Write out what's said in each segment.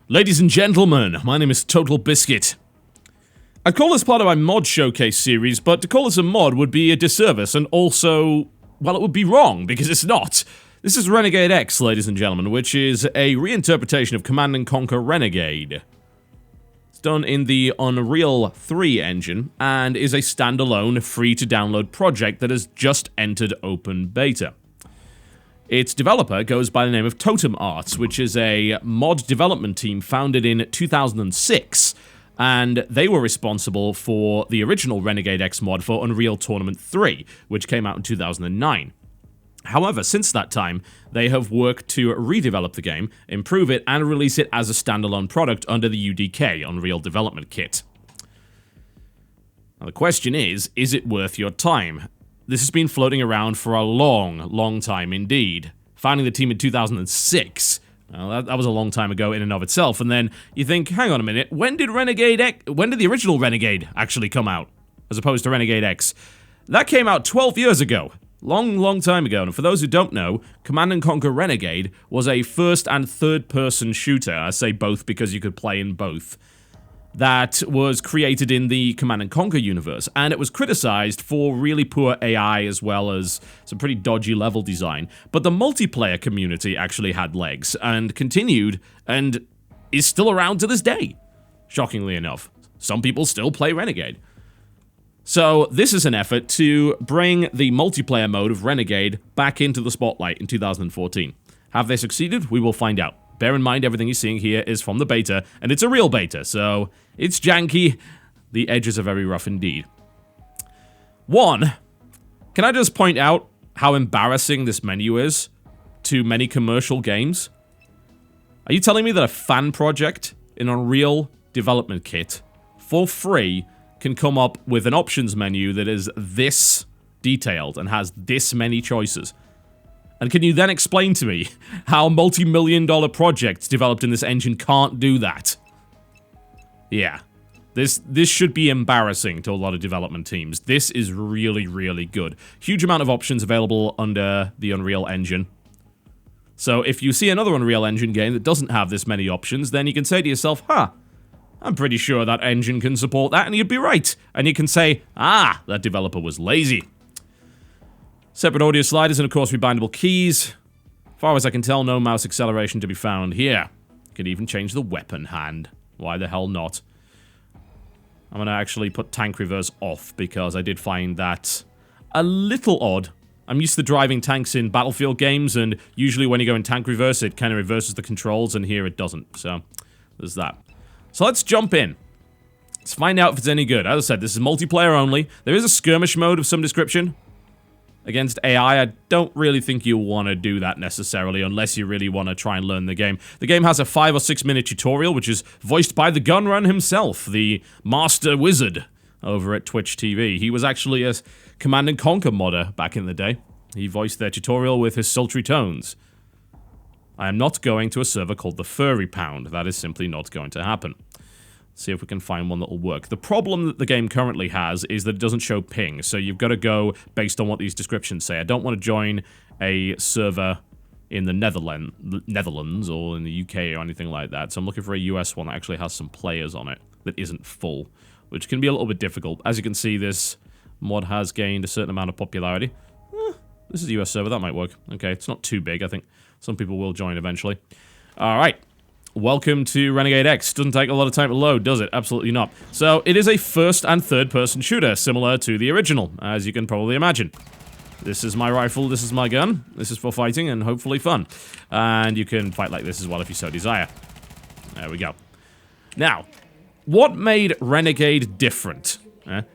Ladies and gentlemen, my name is TotalBiscuit. I call this part of my mod showcase series, but to call this a mod would be a disservice, and also, well, it would be wrong, because it's not. This is Renegade X, ladies and gentlemen, which is a reinterpretation of Command & Conquer Renegade. It's done in the Unreal 3 engine, and is a standalone, free-to-download project that has just entered open beta. Its developer goes by the name of Totem Arts, which is a mod development team founded in 2006, and they were responsible for the original Renegade X mod for Unreal Tournament 3, which came out in 2009. However, since that time, they have worked to redevelop the game, improve it, and release it as a standalone product under the UDK, Unreal Development Kit. Now the question is it worth your time? This has been floating around for a long time indeed. Founding the team in 2006. Well, that was a long time ago in and of itself, and then you think, hang on a minute, when did the original Renegade actually come out? As opposed to Renegade X. That came out 12 years ago. Long time ago, and for those who don't know, Command & Conquer Renegade was a first and third person shooter. I say both because you could play in both. That was created in the Command & Conquer universe, and it was criticized for really poor AI as well as some pretty dodgy level design. But the multiplayer community actually had legs, and continued, and is still around to this day. Shockingly enough. Some people still play Renegade. So this is an effort to bring the multiplayer mode of Renegade back into the spotlight in 2014. Have they succeeded? We will find out. Bear in mind, everything you're seeing here is from the beta, and it's a real beta, so it's janky. The edges are very rough indeed. One, can I just point out how embarrassing this menu is to many commercial games? Are you telling me that a fan project in Unreal Development Kit, for free, can come up with an options menu that is this detailed and has this many choices? And can you then explain to me how multi-million-dollar projects developed in this engine can't do that? Yeah. This should be embarrassing to a lot of development teams. This is really good. Huge amount of options available under the Unreal Engine. So if you see another Unreal Engine game that doesn't have this many options, then you can say to yourself, I'm pretty sure that engine can support that, and you'd be right. And you can say, that developer was lazy. Separate audio sliders and, of course, rebindable keys. Far as I can tell, no mouse acceleration to be found here. You can even change the weapon hand. Why the hell not? I'm gonna actually put tank reverse off, because I did find that a little odd. I'm used to driving tanks in Battlefield games, and usually when you go in tank reverse, it kind of reverses the controls, and here it doesn't. So, there's that. So let's jump in. Let's find out if it's any good. As I said, this is multiplayer only. There is a skirmish mode of some description. Against AI, I don't really think you'll want to do that necessarily, unless you really want to try and learn the game. The game has a 5 or 6 minute tutorial, which is voiced by the Gunrun himself, the master wizard over at Twitch TV. He was actually a Command & Conquer modder back in the day. He voiced their tutorial with his sultry tones. I am not going to a server called the Furry Pound. That is simply not going to happen. See if we can find one that will work. The problem that the game currently has is that it doesn't show ping, so you've got to go based on what these descriptions say. I don't want to join a server in the Netherlands or in the UK or anything like that, so I'm looking for a US one that actually has some players on it that isn't full, which can be a little bit difficult. As you can see, this mod has gained a certain amount of popularity. This is a US server, that might work. Okay, it's not too big, I think some people will join eventually. Alright. Welcome to Renegade X. Doesn't take a lot of time to load, does it? Absolutely not. So, it is a first and third person shooter, similar to the original, as you can probably imagine. This is my rifle, this is my gun. This is for fighting and hopefully fun. And you can fight like this as well if you so desire. There we go. Now, what made Renegade different?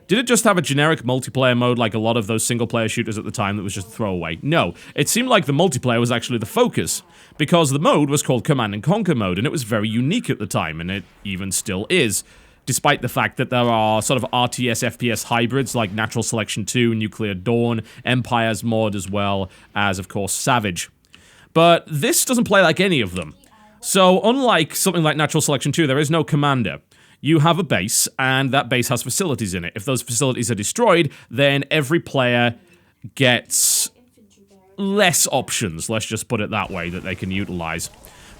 Did it just have a generic multiplayer mode like a lot of those single-player shooters at the time that was just a throwaway? No. It seemed like the multiplayer was actually the focus, because the mode was called Command & Conquer mode, and it was very unique at the time, and it even still is, despite the fact that there are sort of RTS, FPS hybrids like Natural Selection 2, Nuclear Dawn, Empire's mod, as well as, of course, Savage. But this doesn't play like any of them. So, unlike something like Natural Selection 2, there is no commander. You have a base, and that base has facilities in it. If those facilities are destroyed, then every player gets less options, let's just put it that way, that they can utilize.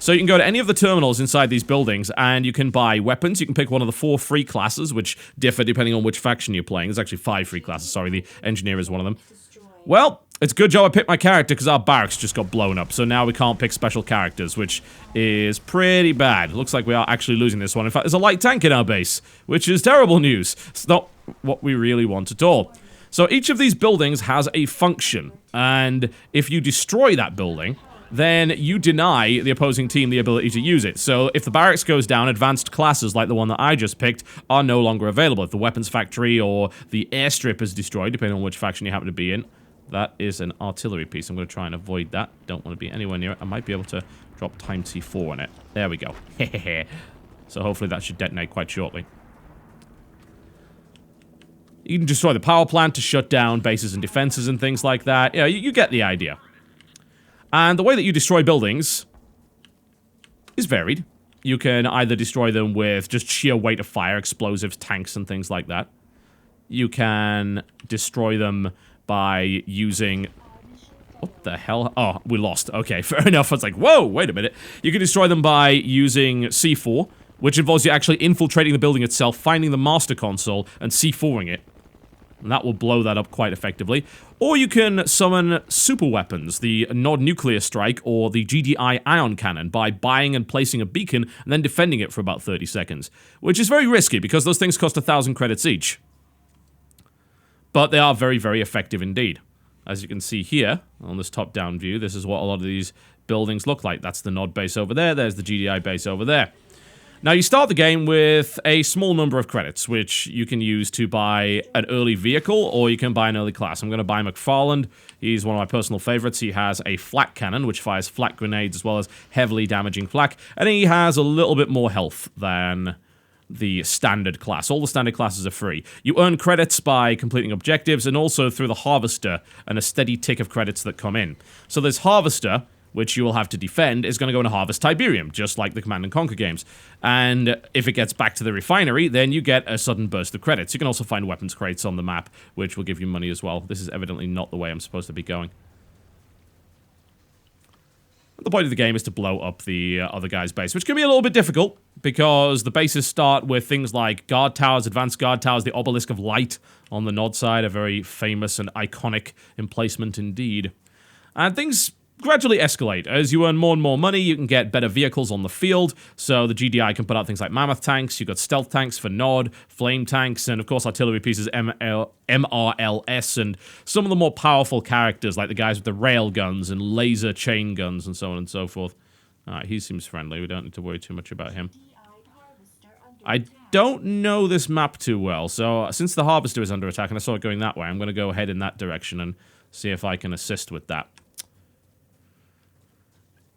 So you can go to any of the terminals inside these buildings, and you can buy weapons. You can pick one of the 4 free classes, which differ depending on which faction you're playing. There's actually 5 free classes, sorry, the engineer is one of them. Well, it's a good job I picked my character, because our barracks just got blown up, so now we can't pick special characters, which is pretty bad. Looks like we are actually losing this one. In fact, there's a light tank in our base, which is terrible news. It's not what we really want at all. So each of these buildings has a function, and if you destroy that building, then you deny the opposing team the ability to use it. So if the barracks goes down, advanced classes like the one that I just picked are no longer available. If the weapons factory or the airstrip is destroyed, depending on which faction you happen to be in, that is an artillery piece. I'm going to try and avoid that. Don't want to be anywhere near it. I might be able to drop time C4 on it. There we go. So hopefully that should detonate quite shortly. You can destroy the power plant to shut down bases and defenses and things like that. Yeah, you get the idea. And the way that you destroy buildings is varied. You can either destroy them with just sheer weight of fire, explosives, tanks, and things like that. You can destroy them by using... What the hell? Oh, we lost. Okay, fair enough. I was like, whoa, wait a minute. You can destroy them by using C4, which involves you actually infiltrating the building itself, finding the master console, and C4ing it. And that will blow that up quite effectively. Or you can summon super weapons, the Nod Nuclear Strike or the GDI Ion Cannon, by buying and placing a beacon and then defending it for about 30 seconds. Which is very risky because those things cost 1,000 credits each. But they are very, very effective indeed. As you can see here, on this top-down view, this is what a lot of these buildings look like. That's the Nod base over there, there's the GDI base over there. Now, you start the game with a small number of credits, which you can use to buy an early vehicle, or you can buy an early class. I'm going to buy McFarland. He's one of my personal favorites. He has a flak cannon, which fires flak grenades as well as heavily damaging flak, and he has a little bit more health than the standard class. All the standard classes are free. You earn credits by completing objectives, and also through the Harvester, and a steady tick of credits that come in. So this Harvester, which you will have to defend, is going to go and harvest Tiberium, just like the Command & Conquer games. And if it gets back to the refinery, then you get a sudden burst of credits. You can also find weapons crates on the map, which will give you money as well. This is evidently not the way I'm supposed to be going. The point of the game is to blow up the other guy's base, which can be a little bit difficult, because the bases start with things like guard towers, advanced guard towers, the Obelisk of Light on the Nod side, a very famous and iconic emplacement indeed. And things gradually escalate. As you earn more and more money, you can get better vehicles on the field, so the GDI can put out things like mammoth tanks, you've got stealth tanks for Nod, flame tanks, and of course artillery pieces, MRLS, and some of the more powerful characters, like the guys with the rail guns and laser chain guns and so on and so forth. Alright, he seems friendly, we don't need to worry too much about him. I don't know this map too well, so since the Harvester is under attack and I saw it going that way, I'm going to go ahead in that direction and see if I can assist with that.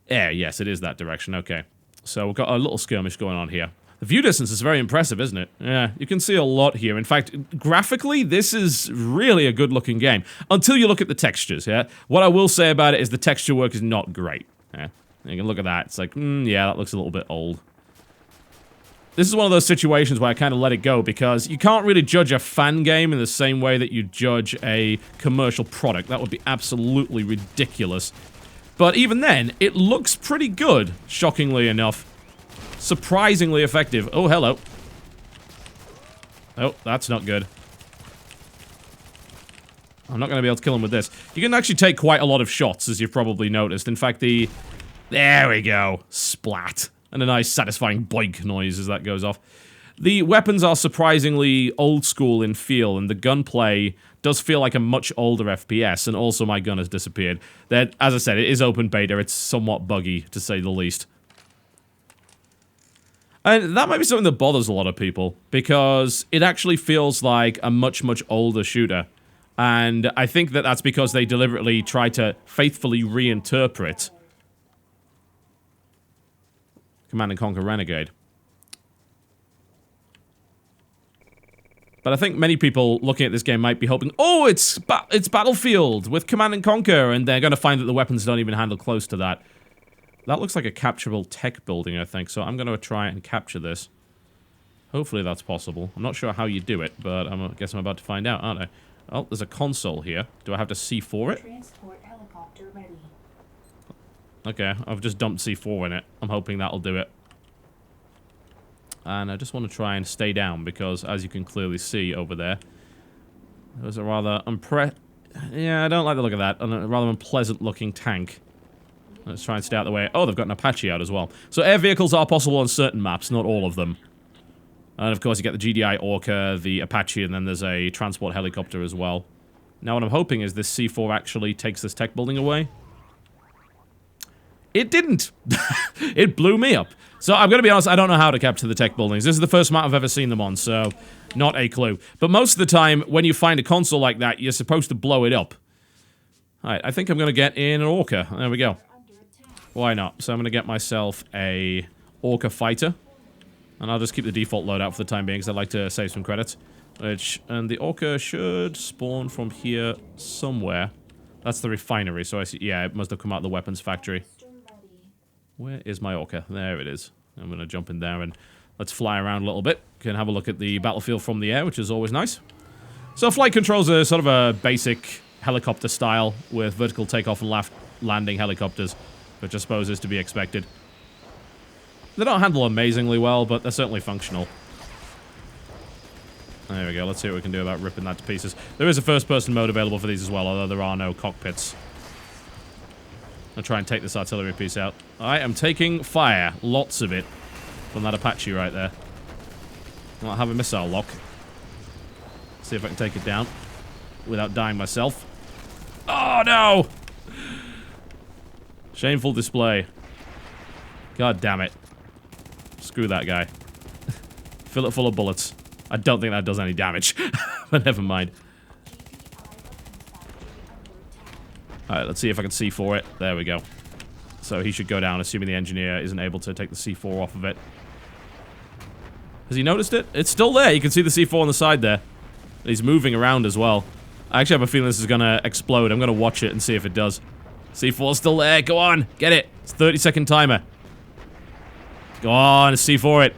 Yeah, yes, it is that direction, okay. So we've got a little skirmish going on here. The view distance is very impressive, isn't it? Yeah, you can see a lot here. In fact, graphically, this is really a good-looking game. Until you look at the textures, yeah? What I will say about it is the texture work is not great. Yeah, you can look at that. It's like, yeah, that looks a little bit old. This is one of those situations where I kind of let it go, because you can't really judge a fan game in the same way that you judge a commercial product. That would be absolutely ridiculous. But even then, it looks pretty good, shockingly enough. Surprisingly effective. Oh, hello. Oh, that's not good. I'm not going to be able to kill him with this. You can actually take quite a lot of shots, as you've probably noticed. In fact, there we go. Splat. And a nice satisfying boink noise as that goes off. The weapons are surprisingly old school in feel, and the gunplay does feel like a much older FPS, and also my gun has disappeared. That, as I said, it is open beta, it's somewhat buggy, to say the least. And that might be something that bothers a lot of people, because it actually feels like a much, much older shooter. And I think that that's because they deliberately try to faithfully reinterpret Command & Conquer Renegade. But I think many people looking at this game might be hoping, oh, it's Battlefield with Command & Conquer, and they're going to find that the weapons don't even handle close to that. That looks like a capturable tech building, I think, so I'm going to try and capture this. Hopefully that's possible. I'm not sure how you do it, but I guess I'm about to find out, aren't I? Oh, there's a console here. Do I have to C4 it? Transport helicopter ready. Okay, I've just dumped C4 in it. I'm hoping that'll do it. And I just want to try and stay down because, as you can clearly see over there, there's a rather yeah, I don't like the look of that. A rather unpleasant-looking tank. Let's try and stay out of the way. Oh, they've got an Apache out as well. So air vehicles are possible on certain maps, not all of them. And of course, you get the GDI Orca, the Apache, and then there's a transport helicopter as well. Now, what I'm hoping is this C4 actually takes this tech building away. It didn't! It blew me up. So, I'm gonna be honest, I don't know how to capture the tech buildings. This is the first map I've ever seen them on, so not a clue. But most of the time, when you find a console like that, you're supposed to blow it up. Alright, I think I'm gonna get in an Orca. There we go. Why not? So I'm gonna get myself a Orca fighter. And I'll just keep the default loadout for the time being, because I'd like to save some credits. And the Orca should spawn from here somewhere. That's the refinery, so I see, yeah, it must have come out of the weapons factory. Where is my Orca? There it is. I'm gonna jump in there and let's fly around a little bit. Can have a look at the battlefield from the air, which is always nice. So flight controls are sort of a basic helicopter style with vertical takeoff and landing helicopters, which I suppose is to be expected. They don't handle amazingly well, but they're certainly functional. There we go. Let's see what we can do about ripping that to pieces. There is a first-person mode available for these as well, although there are no cockpits. I'll try and take this artillery piece out. I am taking fire. Lots of it. From that Apache right there. I'll have a missile lock. See if I can take it down. Without dying myself. Oh, no! Shameful display. God damn it. Screw that guy. Fill it full of bullets. I don't think that does any damage. But never mind. Alright, let's see if I can C4 it. There we go. So he should go down, assuming the engineer isn't able to take the C4 off of it. Has he noticed it? It's still there. You can see the C4 on the side there. He's moving around as well. I actually have a feeling this is going to explode. I'm going to watch it and see if it does. C4's still there. Go on. Get it. It's a 30-second timer. Go on. C4 it.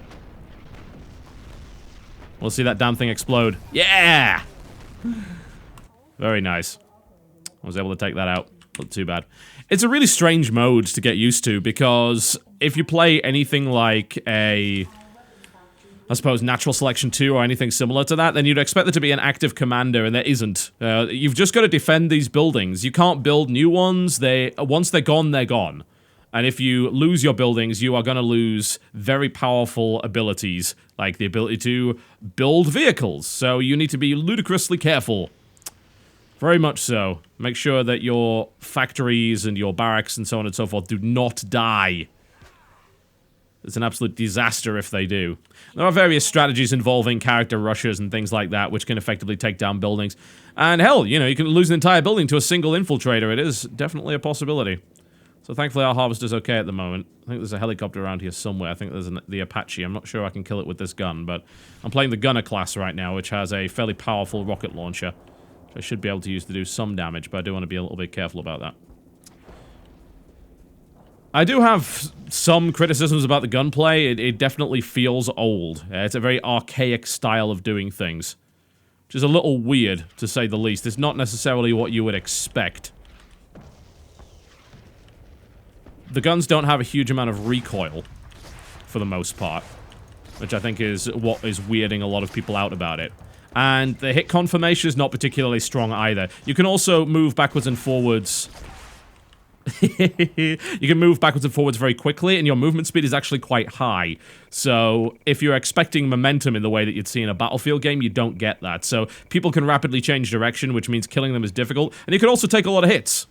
We'll see that damn thing explode. Yeah! Very nice. I was able to take that out. Not too bad. It's a really strange mode to get used to, because if you play anything like a, I suppose, Natural Selection 2 or anything similar to that, then you'd expect there to be an active commander, and there isn't. You've just got to defend these buildings. You can't build new ones. Once they're gone, they're gone. And if you lose your buildings, you are going to lose very powerful abilities, like the ability to build vehicles. So you need to be ludicrously careful. Very much so. Make sure that your factories and your barracks and so on and so forth do not die. It's an absolute disaster if they do. There are various strategies involving character rushes and things like that, which can effectively take down buildings. And hell, you know, you can lose an entire building to a single infiltrator. It is definitely a possibility. So thankfully our harvester's okay at the moment. I think there's a helicopter around here somewhere. I think there's the Apache. I'm not sure I can kill it with this gun, but I'm playing the gunner class right now, which has a fairly powerful rocket launcher. Which I should be able to use to do some damage, but I do want to be a little bit careful about that. I do have some criticisms about the gunplay. It definitely feels old. It's a very archaic style of doing things. Which is a little weird, to say the least. It's not necessarily what you would expect. The guns don't have a huge amount of recoil, for the most part. Which I think is what is weirding a lot of people out about it. And the hit confirmation is not particularly strong either. You can also move backwards and forwards. You can move backwards and forwards very quickly, and your movement speed is actually quite high. So, if you're expecting momentum in the way that you'd see in a Battlefield game, you don't get that. So, people can rapidly change direction, which means killing them is difficult. And you can also take a lot of hits.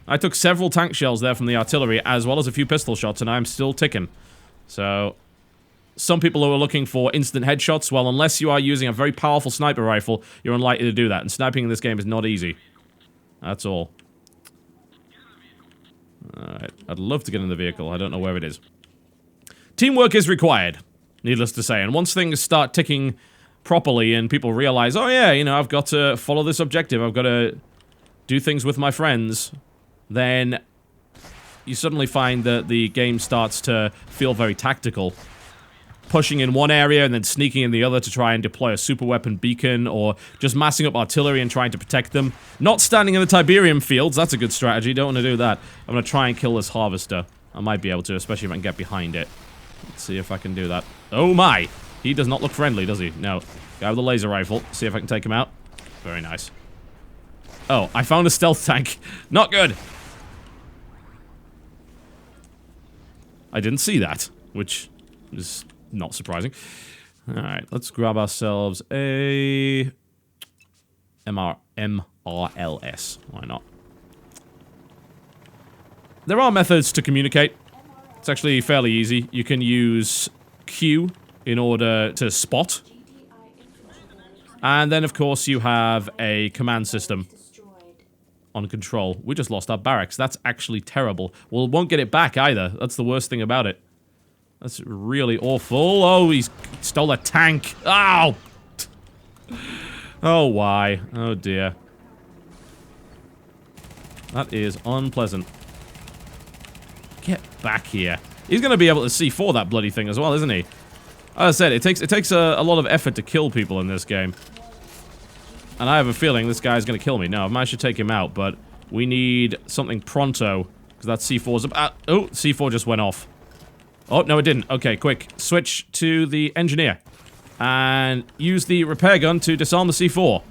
I took several tank shells there from the artillery, as well as a few pistol shots, and I'm still ticking. So, some people who are looking for instant headshots, well, unless you are using a very powerful sniper rifle, you're unlikely to do that. And sniping in this game is not easy. That's all. Alright, I'd love to get in the vehicle. I don't know where it is. Teamwork is required, needless to say. And once things start ticking properly and people realize, oh yeah, you know, I've got to follow this objective, I've got to do things with my friends, then you suddenly find that the game starts to feel very tactical. pushing in one area and then sneaking in the other to try and deploy a super weapon beacon, or just massing up artillery and trying to protect them. Not standing in the Tiberium fields, that's a good strategy, don't want to do that. I'm going to try and kill this harvester. I might be able to, especially if I can get behind it. Let's see if I can do that. Oh my! He does not look friendly, does he? No. Guy with a laser rifle. See if I can take him out. Very nice. Oh, I found a stealth tank. Not good! I didn't see that, which is not surprising. Alright, let's grab ourselves a MRLS. Why not? There are methods to communicate. It's actually fairly easy. You can use Q in order to spot. And then, of course, you have a command system on control. We just lost our barracks. That's actually terrible. Well, won't get it back either. That's the worst thing about it. That's really awful. Oh, he stole a tank. Ow! Oh, why? Oh, dear. That is unpleasant. Get back here. He's going to be able to C4 that bloody thing as well, isn't he? As I said, it takes a lot of effort to kill people in this game. And I have a feeling this guy's going to kill me. No, I managed to take him out, but we need something pronto. Because that C4's up. Oh, C4 just went off. Oh, no, it didn't. Okay, quick. Switch to the engineer. And use the repair gun to disarm the C4.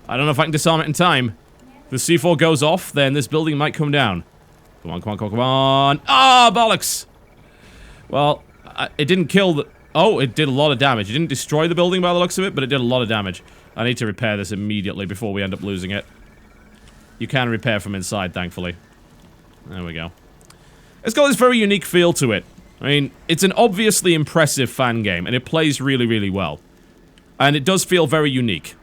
I don't know if I can disarm it in time. If the C4 goes off, then this building might come down. Come on, come on, come on, come on. Ah, bollocks! Well, it didn't kill the... Oh, it did a lot of damage. It didn't destroy the building by the looks of it, but it did a lot of damage. I need to repair this immediately before we end up losing it. You can repair from inside, thankfully. There we go. It's got this very unique feel to it. I mean, it's an obviously impressive fan game, and it plays really, really well. And it does feel very unique.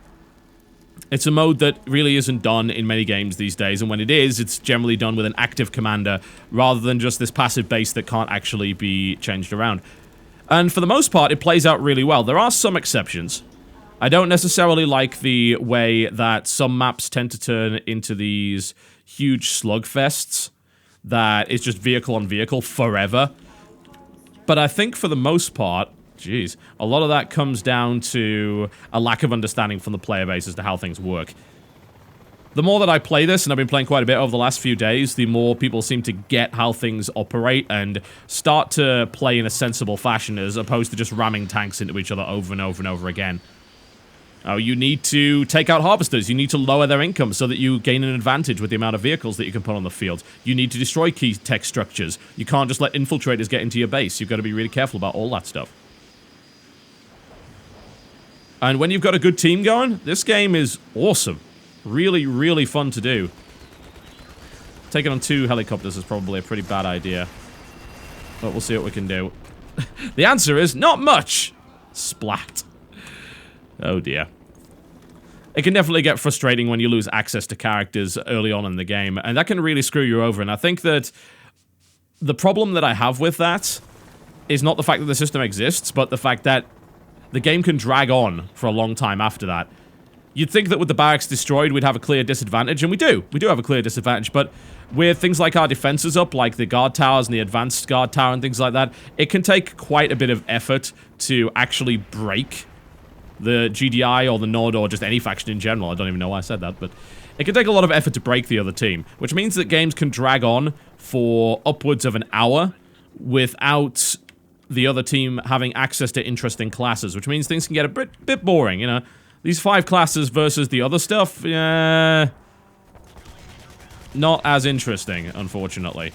It's a mode that really isn't done in many games these days, and when it is, it's generally done with an active commander, rather than just this passive base that can't actually be changed around. And for the most part, it plays out really well. There are some exceptions. I don't necessarily like the way that some maps tend to turn into these huge slugfests that it's just vehicle on vehicle forever. But I think for the most part, geez, a lot of that comes down to a lack of understanding from the player base as to how things work. The more that I play this, and I've been playing quite a bit over the last few days, the more people seem to get how things operate and start to play in a sensible fashion as opposed to just ramming tanks into each other over and over and over again. Oh, you need to take out harvesters. You need to lower their income so that you gain an advantage with the amount of vehicles that you can put on the field. You need to destroy key tech structures. You can't just let infiltrators get into your base. You've got to be really careful about all that stuff. And when you've got a good team going, this game is awesome. Really, really fun to do. Taking on 2 helicopters is probably a pretty bad idea. But we'll see what we can do. The answer is not much! Splat. Oh dear. It can definitely get frustrating when you lose access to characters early on in the game, and that can really screw you over, and I think that the problem that I have with that is not the fact that the system exists, but the fact that the game can drag on for a long time after that. You'd think that with the barracks destroyed, we'd have a clear disadvantage, and we do. We do have a clear disadvantage, but with things like our defenses up, like the guard towers and the advanced guard tower and things like that, it can take quite a bit of effort to actually break the GDI or the Nord or just any faction in general. I don't even know why I said that, but it can take a lot of effort to break the other team, which means that games can drag on for upwards of an hour without the other team having access to interesting classes, which means things can get a bit boring, you know? These 5 classes versus the other stuff, yeah, not as interesting, unfortunately.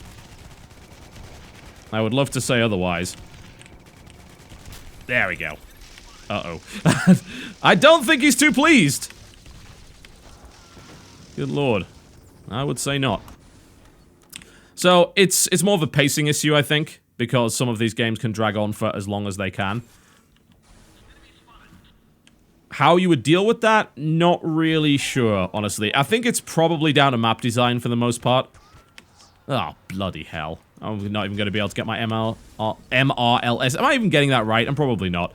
I would love to say otherwise. There we go. Uh-oh. I don't think he's too pleased. Good lord. I would say not. So, it's more of a pacing issue, I think, because some of these games can drag on for as long as they can. How you would deal with that? Not really sure, honestly. I think it's probably down to map design for the most part. Oh, bloody hell. I'm not even going to be able to get my MRLS. Am I even getting that right? I'm probably not.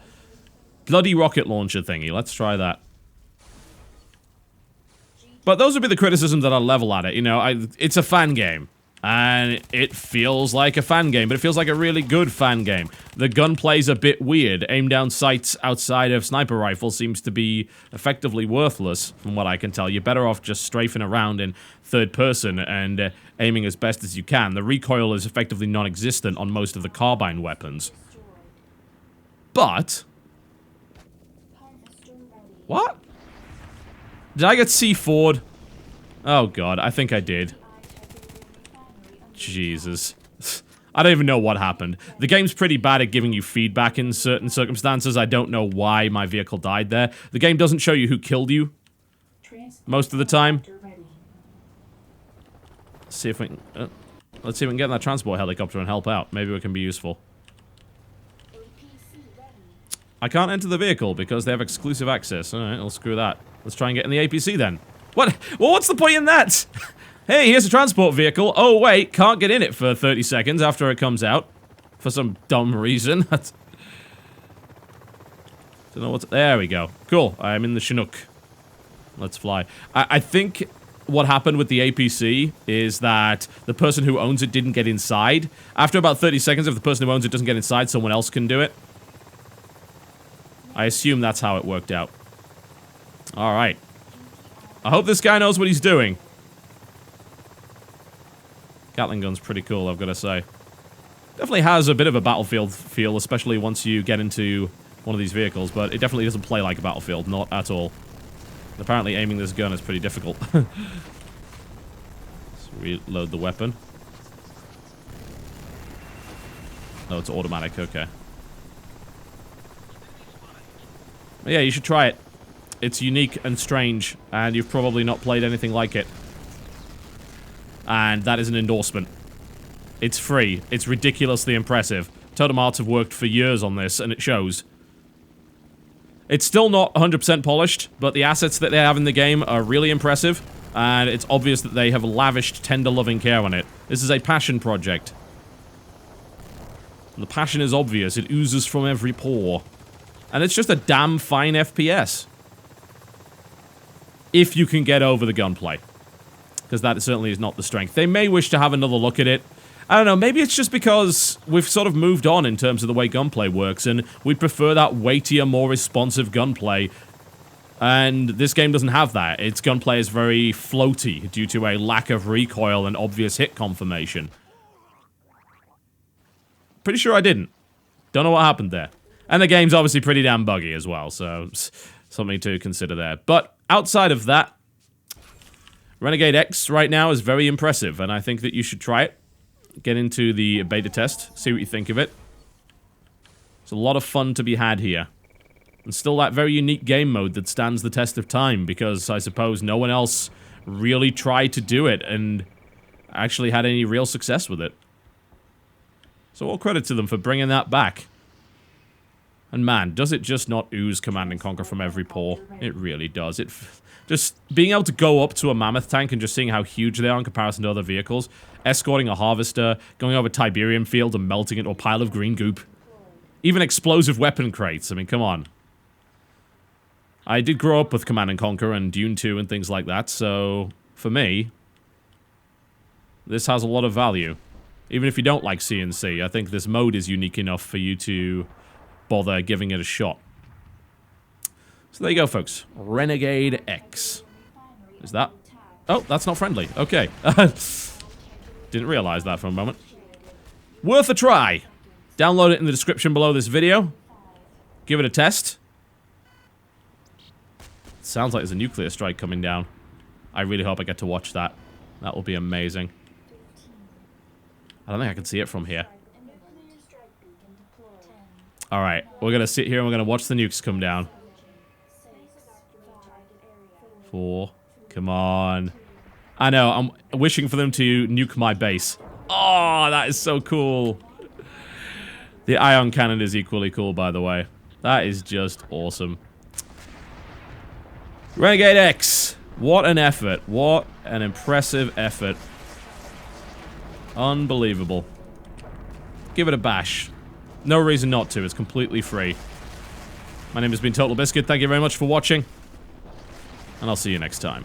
Bloody rocket launcher thingy. Let's try that. But those would be the criticisms that I level at it. You know, it's a fan game. And it feels like a fan game, but it feels like a really good fan game. The gunplay's a bit weird. Aim down sights outside of sniper rifles seems to be effectively worthless, from what I can tell. You're better off just strafing around in third person and aiming as best as you can. The recoil is effectively non-existent on most of the carbine weapons. But... what? Did I get C4'd? Oh god, I think I did. Jesus. I don't even know what happened. The game's pretty bad at giving you feedback in certain circumstances. I don't know why my vehicle died there. The game doesn't show you who killed you most of the time. Let's see if we can, let's see if we can get in that transport helicopter and help out. Maybe it can be useful. I can't enter the vehicle because they have exclusive access. Alright, well, screw that. Let's try and get in the APC then. What? Well, what's the point in that? Hey, here's a transport vehicle. Oh, wait, can't get in it for 30 seconds after it comes out. For some dumb reason. Don't know what's... there we go. Cool, I'm in the Chinook. Let's fly. I think what happened with the APC is that the person who owns it didn't get inside. After about 30 seconds, if the person who owns it doesn't get inside, someone else can do it. I assume that's how it worked out. Alright. I hope this guy knows what he's doing. Gatling gun's pretty cool, I've got to say. Definitely has a bit of a Battlefield feel, especially once you get into one of these vehicles, but it definitely doesn't play like a Battlefield, not at all. And apparently aiming this gun is pretty difficult. Let's reload the weapon. No, it's automatic, okay. But yeah, you should try it. It's unique and strange, and you've probably not played anything like it. And that is an endorsement. It's free. It's ridiculously impressive. Totem Arts have worked for years on this, and it shows. It's still not 100% polished, but the assets that they have in the game are really impressive, and it's obvious that they have lavished tender loving care on it. This is a passion project. And the passion is obvious. It oozes from every pore. And it's just a damn fine FPS. If you can get over the gunplay. Because that certainly is not the strength. They may wish to have another look at it. I don't know, maybe it's just because we've sort of moved on in terms of the way gunplay works, and we prefer that weightier, more responsive gunplay. And this game doesn't have that. Its gunplay is very floaty due to a lack of recoil and obvious hit confirmation. Pretty sure I didn't. Don't know what happened there. And the game's obviously pretty damn buggy as well, so something to consider there. But outside of that, Renegade X right now is very impressive, and I think that you should try it. Get into the beta test, see what you think of it. There's a lot of fun to be had here. And still that very unique game mode that stands the test of time, because I suppose no one else really tried to do it and actually had any real success with it. So all credit to them for bringing that back. And man, does it just not ooze Command and Conquer from every pore? It really does. Just being able to go up to a mammoth tank and just seeing how huge they are in comparison to other vehicles, escorting a harvester, going over Tiberium field and melting it into a pile of green goop. Even explosive weapon crates, I mean, come on. I did grow up with Command and Conquer and Dune 2 and things like that, so for me, this has a lot of value. Even if you don't like C&C, I think this mode is unique enough for you to bother giving it a shot. So there you go, folks. Renegade X. Is that... oh, that's not friendly. Okay. Didn't realize that for a moment. Worth a try. Download it in the description below this video. Give it a test. Sounds like there's a nuclear strike coming down. I really hope I get to watch that. That will be amazing. I don't think I can see it from here. Alright, we're gonna sit here and we're gonna watch the nukes come down. 4. Come on. I know, I'm wishing for them to nuke my base. Oh, that is so cool. The ion cannon is equally cool, by the way. That is just awesome. Renegade X. What an effort. What an impressive effort. Unbelievable. Give it a bash. No reason not to. It's completely free. My name has been TotalBiscuit. Thank you very much for watching. And I'll see you next time.